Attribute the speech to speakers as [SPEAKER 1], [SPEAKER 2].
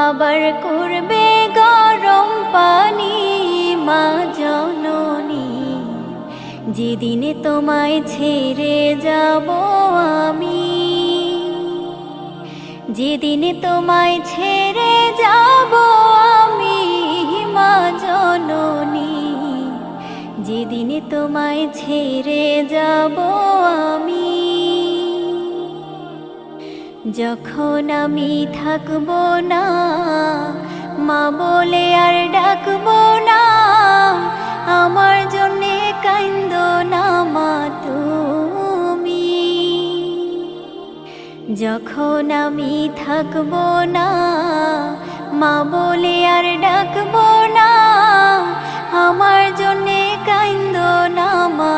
[SPEAKER 1] আবার করবে গরম পানি মা জননী, যেদিনে তোমায় ছেড়ে যাব আমি, যেদিনে তোমায় ছেড়ে যাব আমি মা জননী, যেদিনে তোমায় ছেড়ে যাব আমি। যখন আমি থাকবো না মা বলে আর ডাকবো না, আমার জন্যে কাইন্দো না মা তুমি। যখন আমি থাকবো না মা বলে আর ডাকবো না, আমার জন্যে কাইন্দো না মা।